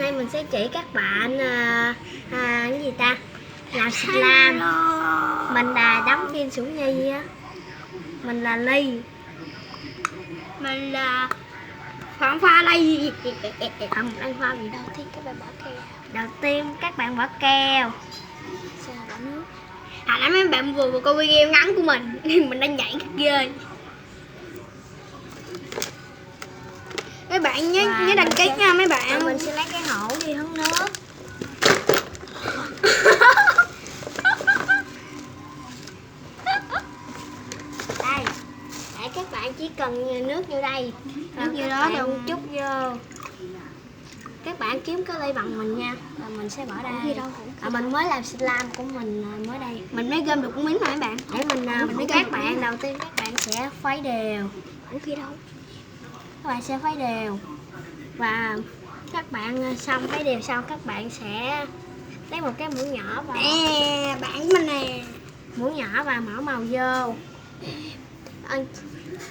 nay mình sẽ chỉ các bạn cái gì ta, làm slime. Mình là đóng phim Sủng Nhi á. Mình là Ly. Mình là Phạm Pha đây. Không, ăn hoa gì đâu. Đầu tiên các bạn bỏ keo. Đầu tiên các bạn bỏ keo. Sau đó bỏ nước. Nãy mấy bạn vừa coi video ngắn của mình. Mình đang nhảy rất ghê. Mấy bạn nhớ đăng ký nha mấy bạn. Mình sẽ lấy cái hũ đi hứng nước. Đây, để các bạn chỉ cần nước vô đây, Nước vô đó một đâu chút vô. Các bạn kiếm cái ly bằng mình nha, rồi mình sẽ bỏ đây. Mình mới làm slime của mình mới đây. Mình mới gom được một miếng mà mấy bạn. Để mình các bạn đầu tiên các bạn sẽ khuấy đều. Khi đâu? Các bạn sẽ khuấy đều. Và các bạn xong khuấy đều xong các bạn sẽ lấy một cái muỗng nhỏ vào. Nè, bạn của mình nè. Muỗng nhỏ và mỏ màu vô.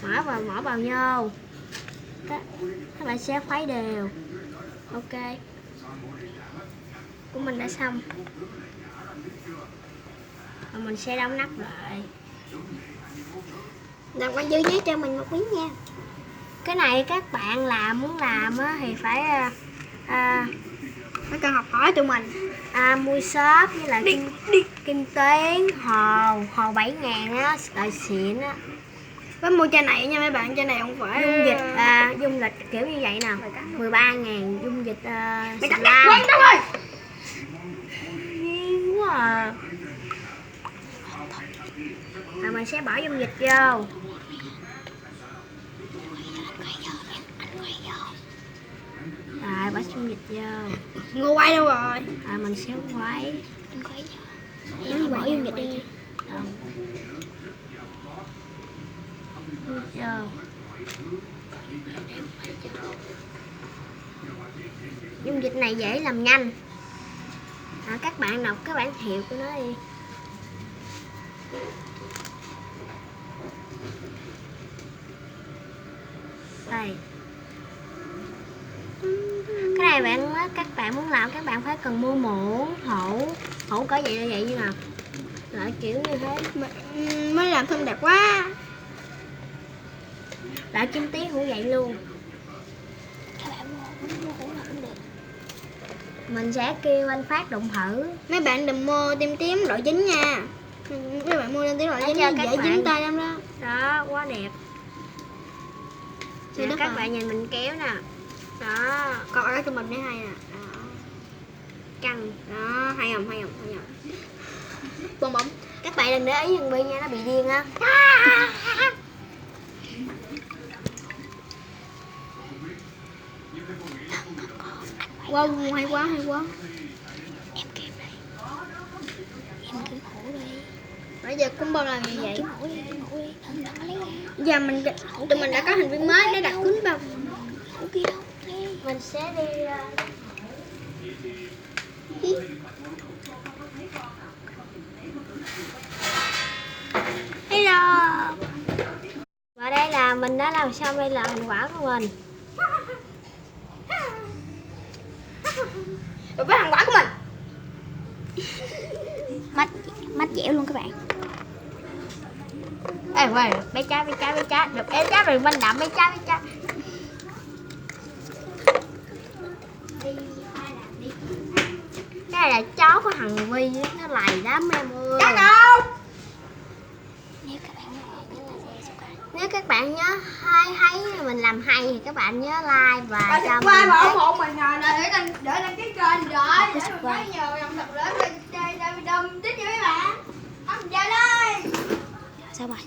Mỏ vào vô. Các bạn sẽ khuấy đều. Ok. Của mình đã xong. Và mình sẽ đóng nắp lại. Làm con dưới cho mình một miếng nha. Cái này các bạn muốn làm thì phải Mấy con học hỏi tụi mình. mua shop với lại Kim Tuyến, Hồ 7.000 á, loại xịn á. Với mua chai này nha mấy bạn, chai này không phải Dung dịch kiểu như vậy nè, 13.000 dung dịch slime. Quên đâu rồi. Nghiêng quá à. Rồi mình sẽ bỏ dung dịch vô. Rồi bỏ dung dịch vô. Ngô quay đâu rồi? Rồi mình sẽ quấy. Bỏ dung dịch đi. Vô. Dung dịch này dễ làm nhanh. Các bạn đọc cái bản hiệu của nó đi. Đây. Cái này các bạn muốn làm các bạn phải cần mua muỗng, hũ cỡ vậy như nào. Lại kiểu như thế mới làm thêm đẹp quá. Lại Kim Tuyến cũng vậy luôn. Các bạn mua hũ nào cũng được. Mình sẽ kêu anh Phát đụng thử. Mấy bạn đừng mua tim tím loại dính nha. Mấy bạn mua tim tím loại dính dễ dính tay lắm đó. Đó, quá đẹp. Nè, các bạn nhìn mình kéo nè. Đó, còn ở tụi mình để hay nè. Căng. Đó, hay không? Bông bông. Các bạn đừng để ý thằng Bi nha, nó bị điên á. Wow, hay quá. Em kiếm đây. Em kiếm hũ đi. Bây giờ cũng bao làm gì vậy? Kiếm hũ đi. Giờ tụi mình đã có thành viên mới để đặt cuốn bao. Hũ kia đâu? Mình sẽ đi Hello. và đây là mình đã làm xong, đây là thành quả của mình. Rồi với thành quả của mình. Mắt dẻo luôn các bạn. Ê quay, bé trái. Được bé trái rồi mình đậm bé trái. Cái này là chó của thằng Vi, nó lầy lắm em ơi. Nếu các bạn nhớ thấy mình làm hay thì các bạn nhớ like và cho mình ủng hộ mình để đăng ký kênh rồi để mình có nhiều động lực lớn chơi David Dom tiếp với mấy bạn. Chơi đây. Sao rồi?